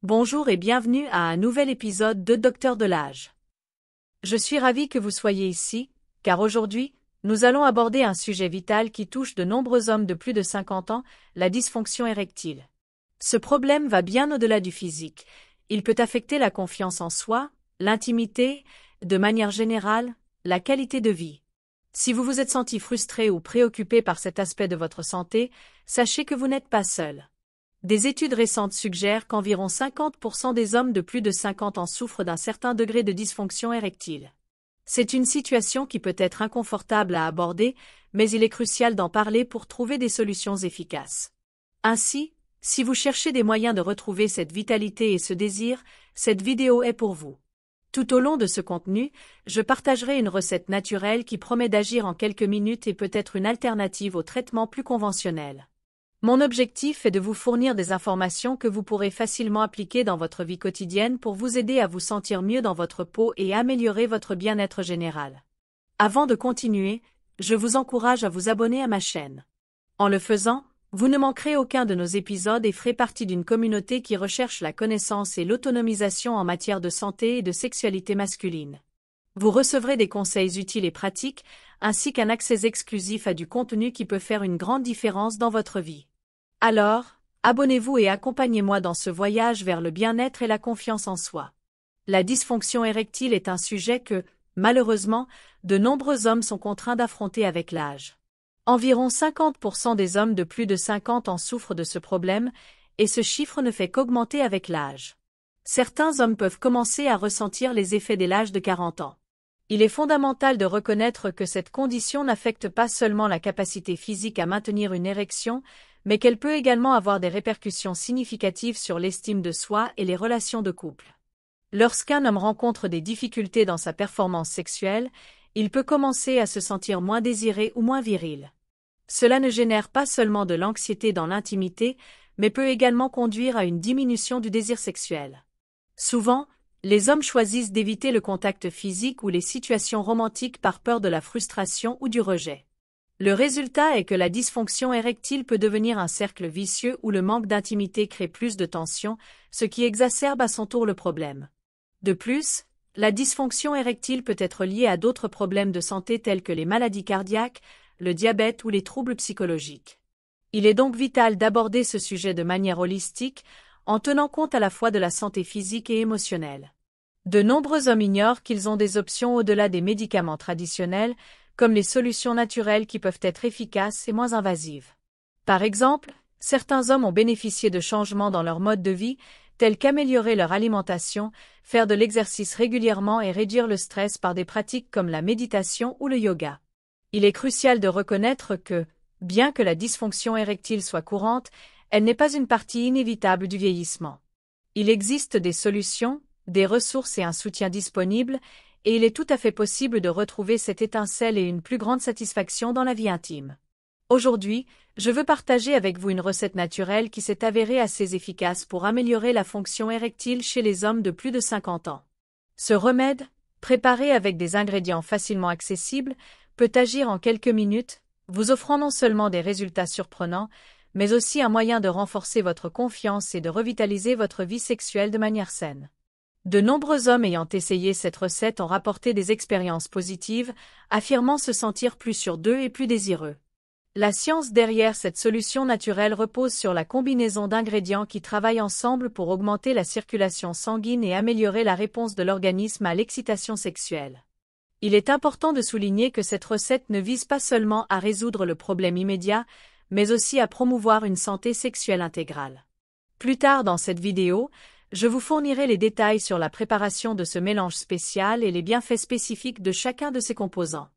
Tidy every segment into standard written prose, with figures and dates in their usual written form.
Bonjour et bienvenue à un nouvel épisode de Docteur de l'âge. Je suis ravie que vous soyez ici, car aujourd'hui, nous allons aborder un sujet vital qui touche de nombreux hommes de plus de 50 ans, la dysfonction érectile. Ce problème va bien au-delà du physique. Il peut affecter la confiance en soi, l'intimité, de manière générale, la qualité de vie. Si vous vous êtes senti frustré ou préoccupé par cet aspect de votre santé, sachez que vous n'êtes pas seul. Des études récentes suggèrent qu'environ 50% des hommes de plus de 50 ans souffrent d'un certain degré de dysfonction érectile. C'est une situation qui peut être inconfortable à aborder, mais il est crucial d'en parler pour trouver des solutions efficaces. Ainsi, si vous cherchez des moyens de retrouver cette vitalité et ce désir, cette vidéo est pour vous. Tout au long de ce contenu, je partagerai une recette naturelle qui promet d'agir en quelques minutes et peut être une alternative au traitement plus conventionnel. Mon objectif est de vous fournir des informations que vous pourrez facilement appliquer dans votre vie quotidienne pour vous aider à vous sentir mieux dans votre peau et améliorer votre bien-être général. Avant de continuer, je vous encourage à vous abonner à ma chaîne. En le faisant, vous ne manquerez aucun de nos épisodes et ferez partie d'une communauté qui recherche la connaissance et l'autonomisation en matière de santé et de sexualité masculine. Vous recevrez des conseils utiles et pratiques, ainsi qu'un accès exclusif à du contenu qui peut faire une grande différence dans votre vie. Alors, abonnez-vous et accompagnez-moi dans ce voyage vers le bien-être et la confiance en soi. La dysfonction érectile est un sujet que, malheureusement, de nombreux hommes sont contraints d'affronter avec l'âge. Environ 50% des hommes de plus de 50 ans souffrent de ce problème, et ce chiffre ne fait qu'augmenter avec l'âge. Certains hommes peuvent commencer à ressentir les effets dès l'âge de 40 ans. Il est fondamental de reconnaître que cette condition n'affecte pas seulement la capacité physique à maintenir une érection, mais qu'elle peut également avoir des répercussions significatives sur l'estime de soi et les relations de couple. Lorsqu'un homme rencontre des difficultés dans sa performance sexuelle, il peut commencer à se sentir moins désiré ou moins viril. Cela ne génère pas seulement de l'anxiété dans l'intimité, mais peut également conduire à une diminution du désir sexuel. Souvent, les hommes choisissent d'éviter le contact physique ou les situations romantiques par peur de la frustration ou du rejet. Le résultat est que la dysfonction érectile peut devenir un cercle vicieux où le manque d'intimité crée plus de tension, ce qui exacerbe à son tour le problème. De plus, la dysfonction érectile peut être liée à d'autres problèmes de santé tels que les maladies cardiaques, le diabète ou les troubles psychologiques. Il est donc vital d'aborder ce sujet de manière holistique, en tenant compte à la fois de la santé physique et émotionnelle. De nombreux hommes ignorent qu'ils ont des options au-delà des médicaments traditionnels, comme les solutions naturelles qui peuvent être efficaces et moins invasives. Par exemple, certains hommes ont bénéficié de changements dans leur mode de vie, tels qu'améliorer leur alimentation, faire de l'exercice régulièrement et réduire le stress par des pratiques comme la méditation ou le yoga. Il est crucial de reconnaître que, bien que la dysfonction érectile soit courante, elle n'est pas une partie inévitable du vieillissement. Il existe des solutions, des ressources et un soutien disponibles, et il est tout à fait possible de retrouver cette étincelle et une plus grande satisfaction dans la vie intime. Aujourd'hui, je veux partager avec vous une recette naturelle qui s'est avérée assez efficace pour améliorer la fonction érectile chez les hommes de plus de 50 ans. Ce remède, préparé avec des ingrédients facilement accessibles, peut agir en quelques minutes, vous offrant non seulement des résultats surprenants, mais aussi un moyen de renforcer votre confiance et de revitaliser votre vie sexuelle de manière saine. De nombreux hommes ayant essayé cette recette ont rapporté des expériences positives, affirmant se sentir plus sûrs d'eux et plus désireux. La science derrière cette solution naturelle repose sur la combinaison d'ingrédients qui travaillent ensemble pour augmenter la circulation sanguine et améliorer la réponse de l'organisme à l'excitation sexuelle. Il est important de souligner que cette recette ne vise pas seulement à résoudre le problème immédiat, mais aussi à promouvoir une santé sexuelle intégrale. Plus tard dans cette vidéo, je vous fournirai les détails sur la préparation de ce mélange spécial et les bienfaits spécifiques de chacun de ses composants.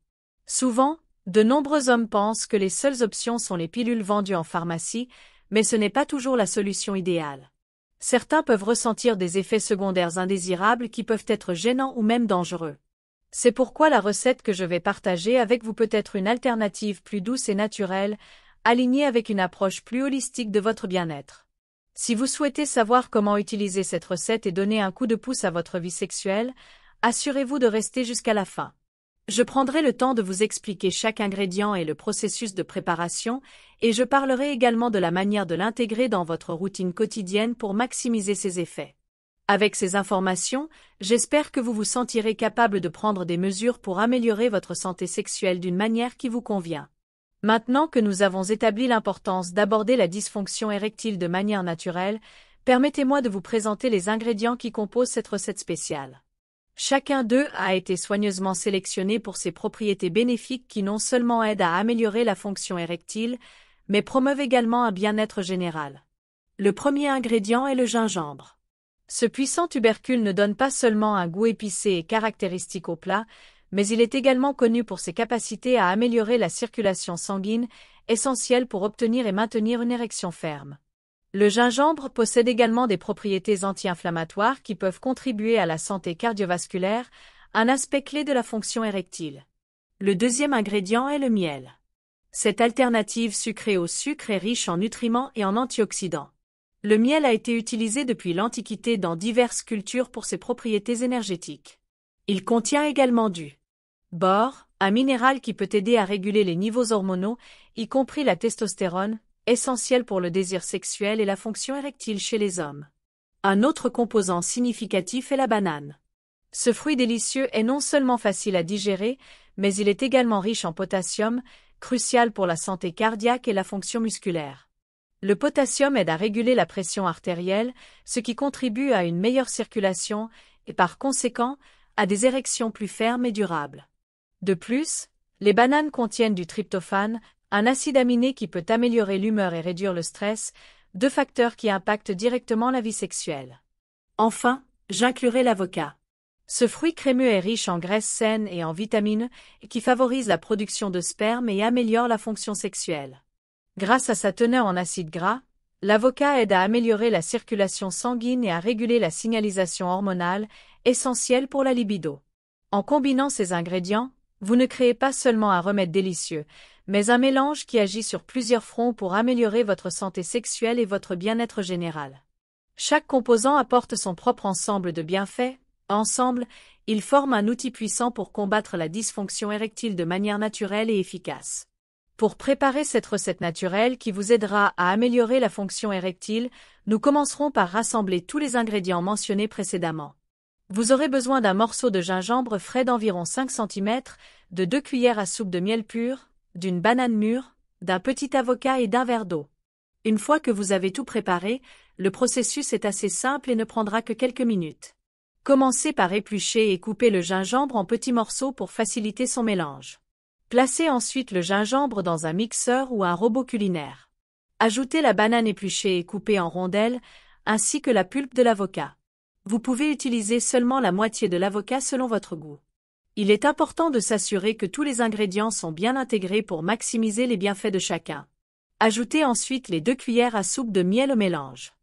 Souvent, de nombreux hommes pensent que les seules options sont les pilules vendues en pharmacie, mais ce n'est pas toujours la solution idéale. Certains peuvent ressentir des effets secondaires indésirables qui peuvent être gênants ou même dangereux. C'est pourquoi la recette que je vais partager avec vous peut être une alternative plus douce et naturelle, alignée avec une approche plus holistique de votre bien-être. Si vous souhaitez savoir comment utiliser cette recette et donner un coup de pouce à votre vie sexuelle, assurez-vous de rester jusqu'à la fin. Je prendrai le temps de vous expliquer chaque ingrédient et le processus de préparation, et je parlerai également de la manière de l'intégrer dans votre routine quotidienne pour maximiser ses effets. Avec ces informations, j'espère que vous vous sentirez capable de prendre des mesures pour améliorer votre santé sexuelle d'une manière qui vous convient. Maintenant que nous avons établi l'importance d'aborder la dysfonction érectile de manière naturelle, permettez-moi de vous présenter les ingrédients qui composent cette recette spéciale. Chacun d'eux a été soigneusement sélectionné pour ses propriétés bénéfiques qui non seulement aident à améliorer la fonction érectile, mais promeuvent également un bien-être général. Le premier ingrédient est le gingembre. Ce puissant tubercule ne donne pas seulement un goût épicé et caractéristique au plat, mais il est également connu pour ses capacités à améliorer la circulation sanguine, essentielle pour obtenir et maintenir une érection ferme. Le gingembre possède également des propriétés anti-inflammatoires qui peuvent contribuer à la santé cardiovasculaire, un aspect clé de la fonction érectile. Le deuxième ingrédient est le miel. Cette alternative sucrée au sucre est riche en nutriments et en antioxydants. Le miel a été utilisé depuis l'Antiquité dans diverses cultures pour ses propriétés énergétiques. Il contient également du bore, un minéral qui peut aider à réguler les niveaux hormonaux, y compris la testostérone, essentielle pour le désir sexuel et la fonction érectile chez les hommes. Un autre composant significatif est la banane. Ce fruit délicieux est non seulement facile à digérer, mais il est également riche en potassium, crucial pour la santé cardiaque et la fonction musculaire. Le potassium aide à réguler la pression artérielle, ce qui contribue à une meilleure circulation et par conséquent à des érections plus fermes et durables. De plus, les bananes contiennent du tryptophane, un acide aminé qui peut améliorer l'humeur et réduire le stress, deux facteurs qui impactent directement la vie sexuelle. Enfin, j'inclurai l'avocat. Ce fruit crémeux est riche en graisses saines et en vitamines qui favorise la production de sperme et améliore la fonction sexuelle. Grâce à sa teneur en acides gras, l'avocat aide à améliorer la circulation sanguine et à réguler la signalisation hormonale, essentielle pour la libido. En combinant ces ingrédients, vous ne créez pas seulement un remède délicieux, mais un mélange qui agit sur plusieurs fronts pour améliorer votre santé sexuelle et votre bien-être général. Chaque composant apporte son propre ensemble de bienfaits. Ensemble, ils forment un outil puissant pour combattre la dysfonction érectile de manière naturelle et efficace. Pour préparer cette recette naturelle qui vous aidera à améliorer la fonction érectile, nous commencerons par rassembler tous les ingrédients mentionnés précédemment. Vous aurez besoin d'un morceau de gingembre frais d'environ 5 cm, de 2 cuillères à soupe de miel pur, d'une banane mûre, d'un petit avocat et d'un verre d'eau. Une fois que vous avez tout préparé, le processus est assez simple et ne prendra que quelques minutes. Commencez par éplucher et couper le gingembre en petits morceaux pour faciliter son mélange. Placez ensuite le gingembre dans un mixeur ou un robot culinaire. Ajoutez la banane épluchée et coupée en rondelles, ainsi que la pulpe de l'avocat. Vous pouvez utiliser seulement la moitié de l'avocat selon votre goût. Il est important de s'assurer que tous les ingrédients sont bien intégrés pour maximiser les bienfaits de chacun. Ajoutez ensuite les 2 cuillères à soupe de miel au mélange.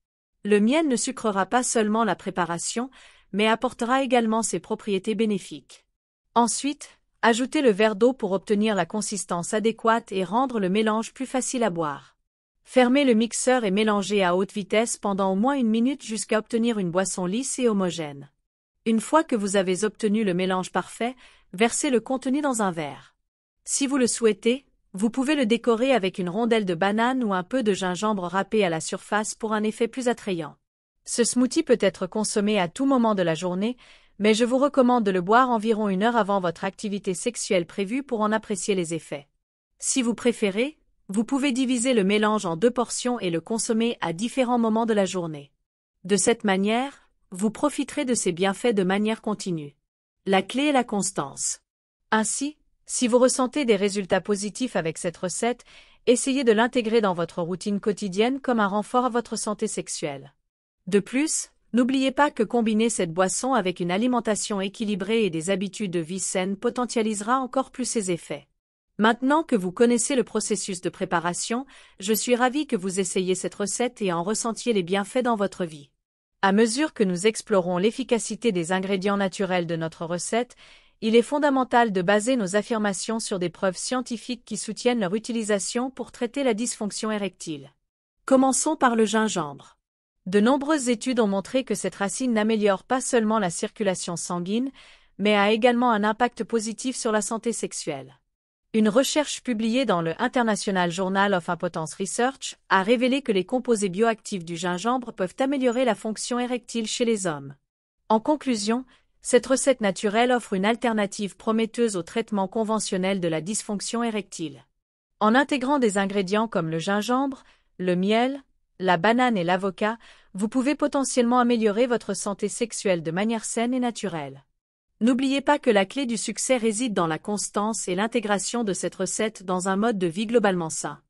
Le miel ne sucrera pas seulement la préparation, mais apportera également ses propriétés bénéfiques. Ensuite, ajoutez le verre d'eau pour obtenir la consistance adéquate et rendre le mélange plus facile à boire. Fermez le mixeur et mélangez à haute vitesse pendant au moins 1 minute jusqu'à obtenir une boisson lisse et homogène. Une fois que vous avez obtenu le mélange parfait, versez le contenu dans un verre. Si vous le souhaitez, vous pouvez le décorer avec une rondelle de banane ou un peu de gingembre râpé à la surface pour un effet plus attrayant. Ce smoothie peut être consommé à tout moment de la journée, mais je vous recommande de le boire environ 1 heure avant votre activité sexuelle prévue pour en apprécier les effets. Si vous préférez, vous pouvez diviser le mélange en 2 portions et le consommer à différents moments de la journée. De cette manière, vous profiterez de ces bienfaits de manière continue. La clé est la constance. Ainsi, si vous ressentez des résultats positifs avec cette recette, essayez de l'intégrer dans votre routine quotidienne comme un renfort à votre santé sexuelle. De plus, n'oubliez pas que combiner cette boisson avec une alimentation équilibrée et des habitudes de vie saines potentialisera encore plus ses effets. Maintenant que vous connaissez le processus de préparation, je suis ravie que vous essayiez cette recette et en ressentiez les bienfaits dans votre vie. À mesure que nous explorons l'efficacité des ingrédients naturels de notre recette, il est fondamental de baser nos affirmations sur des preuves scientifiques qui soutiennent leur utilisation pour traiter la dysfonction érectile. Commençons par le gingembre. De nombreuses études ont montré que cette racine n'améliore pas seulement la circulation sanguine, mais a également un impact positif sur la santé sexuelle. Une recherche publiée dans le International Journal of Impotence Research a révélé que les composés bioactifs du gingembre peuvent améliorer la fonction érectile chez les hommes. En conclusion, cette recette naturelle offre une alternative prometteuse au traitement conventionnel de la dysfonction érectile. En intégrant des ingrédients comme le gingembre, le miel, la banane et l'avocat, vous pouvez potentiellement améliorer votre santé sexuelle de manière saine et naturelle. N'oubliez pas que la clé du succès réside dans la constance et l'intégration de cette recette dans un mode de vie globalement sain.